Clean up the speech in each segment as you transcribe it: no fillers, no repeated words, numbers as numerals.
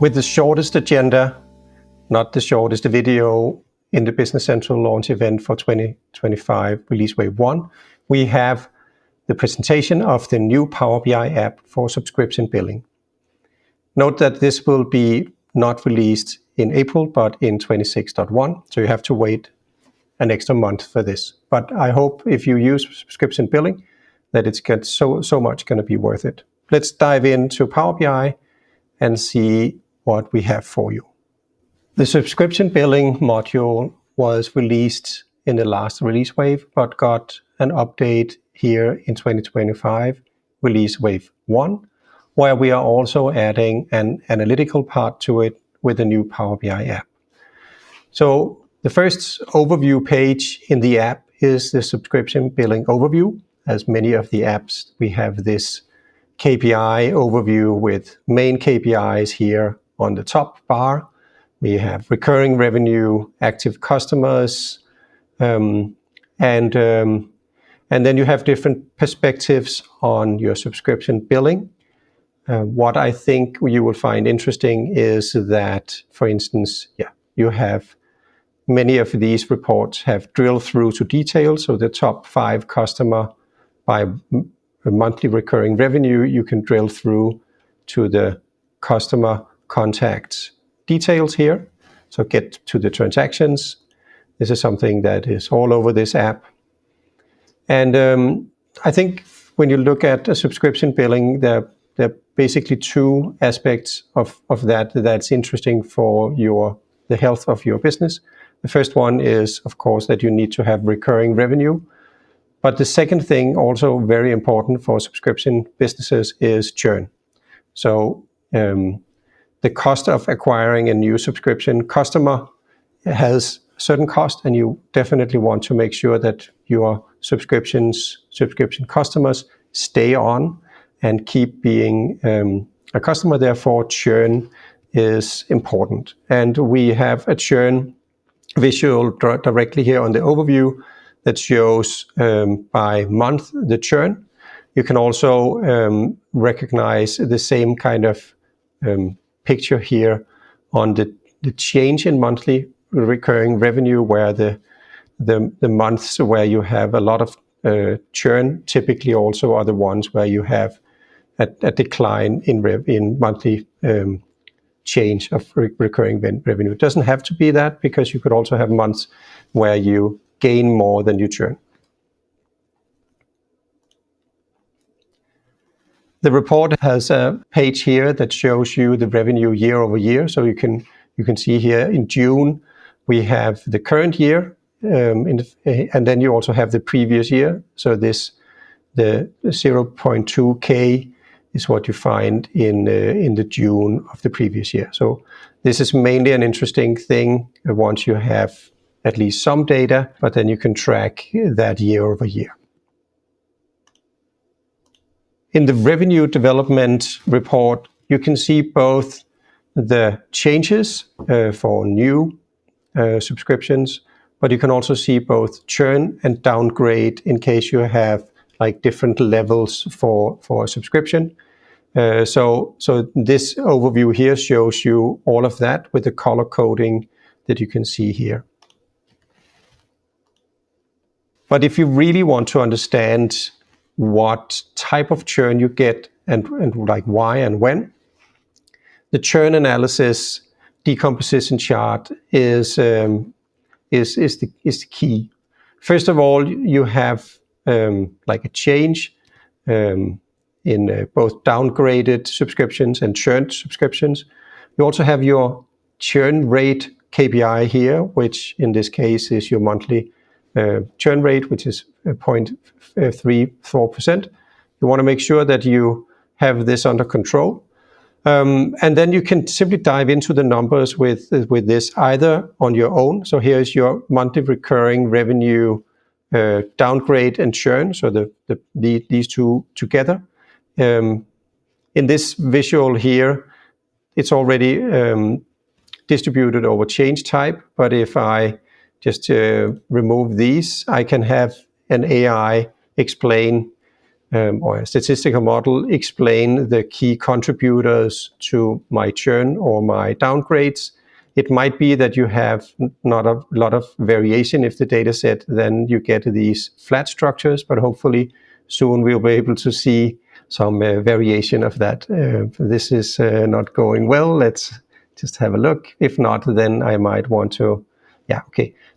with the shortest agenda, not the shortest video in the Business Central launch event for 2025 Release Wave 1, we have the presentation of the new Power BI app for subscription billing. Note that this will be not released in April, but in 26.1, so you have to wait an extra month for this. But I hope if you use subscription billing, that it's so much going to be worth it. Let's dive into Power BI and see what we have for you. The subscription billing module was released in the last release wave, but got an update here in 2025, Release Wave 1, where we are also adding an analytical part to it with the new Power BI app. So the first overview page in the app is the subscription billing overview. As many of the apps, we have this KPI overview with main KPIs here on the top bar. We have recurring revenue, active customers, and then you have different perspectives on your subscription billing. What I think you will find interesting is that, for instance, you have many of these reports have drilled through to details. So the top 5 customer by monthly recurring revenue, you can drill through to the customer contacts details here. So get to the transactions. This is something that is all over this app. And I think when you look at a subscription billing, there are basically 2 aspects of that's interesting for the health of your business. The first one is, of course, that you need to have recurring revenue. But the second thing, also very important for subscription businesses, is churn. So the cost of acquiring a new subscription customer has certain cost, and you definitely want to make sure that your subscription customers stay on and keep being a customer. Therefore, churn is important. And we have a churn visual directly here on the overview that shows by month the churn. You can also recognize the same kind of picture here on the change in monthly recurring revenue, where the months where you have a lot of churn typically also are the ones where you have a decline in monthly change of recurring revenue. It doesn't have to be that, because you could also have months where you gain more than you churn. The report has a page here that shows you the revenue year over year. So you can see here in June we have the current year, and then you also have the previous year. So the 0.2K is what you find in the June of the previous year. So this is mainly an interesting thing once you have at least some data, but then you can track that year over year. In the revenue development report, you can see both the changes for new subscriptions, but you can also see both churn and downgrade in case you have like different levels for a subscription. So this overview here shows you all of that with the color coding that you can see here. But if you really want to understand what type of churn you get and like why and when, the churn analysis decomposition chart is the key. First of all, you have like a change in both downgraded subscriptions and churned subscriptions. You also have your churn rate KPI here, which in this case is your monthly churn rate, which is 0.34%. You want to make sure that you have this under control. And then you can simply dive into the numbers with this either on your own. So here's your monthly recurring revenue downgrade and churn. So these 2 together. In this visual here, it's already distributed over change type. But if I just remove these, I can have an AI explain or a statistical model explain the key contributors to my churn or my downgrades. It might be that you have not a lot of variation if the data set, then you get these flat structures, but hopefully soon we'll be able to see some variation of that. This is not going well. Let's just have a look. If not, then I might want to,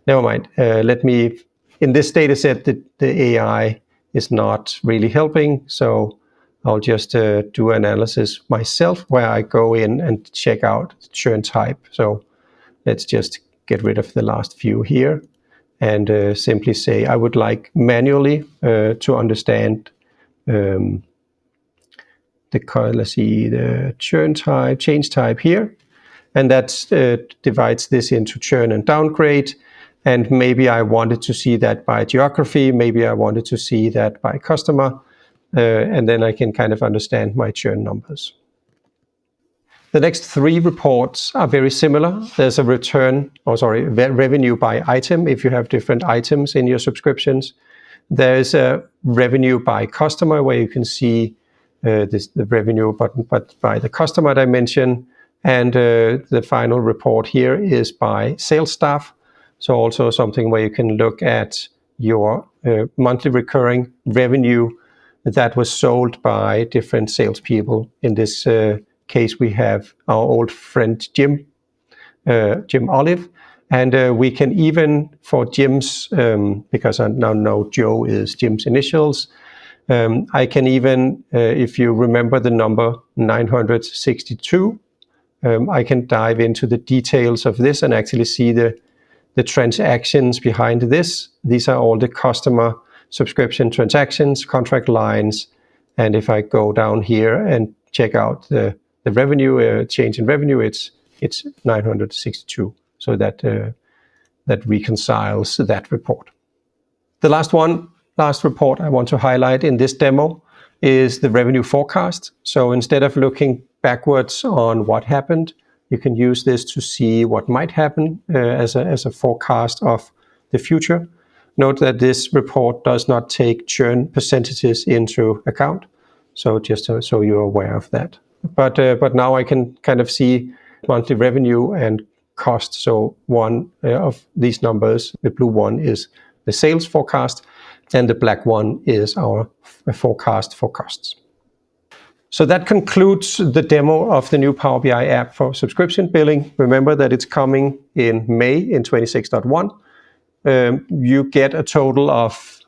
never mind. In this data set, the AI is not really helping, so I'll just do analysis myself where I go in and check out churn type. So let's just get rid of the last few here and simply say I would like manually to understand the churn type, change type here, and that divides this into churn and downgrade. And maybe I wanted to see that by geography, maybe I wanted to see that by customer, and then I can kind of understand my churn numbers. The next three reports are very similar. There's a revenue by item if you have different items in your subscriptions. There's a revenue by customer where you can see the revenue but by the customer dimension. And the final report here is by sales staff. So also something where you can look at your monthly recurring revenue that was sold by different salespeople. In this case, we have our old friend Jim Olive, and we can even, for Jim's, because I now know Joe is Jim's initials, I can even, if you remember the number 962, I can dive into the details of this and actually see the transactions behind this. These are all the customer subscription transactions, contract lines, and if I go down here and check out the revenue, change in revenue, it's 962. So that reconciles that report. The last report I want to highlight in this demo is the revenue forecast. So instead of looking backwards on what happened, you can use this to see what might happen as a forecast of the future. Note that this report does not take churn percentages into account. So just so you're aware of that. But now I can kind of see monthly revenue and cost. So one of these numbers, the blue one is the sales forecast, and the black one is our forecast for costs. So that concludes the demo of the new Power BI app for subscription billing. Remember that it's coming in May in 26.1. You get a total of,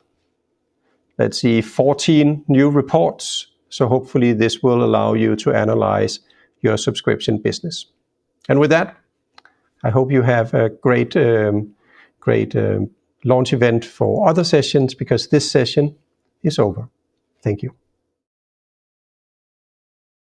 14 new reports. So hopefully this will allow you to analyze your subscription business. And with that, I hope you have a great launch event for other sessions, because this session is over. Thank you.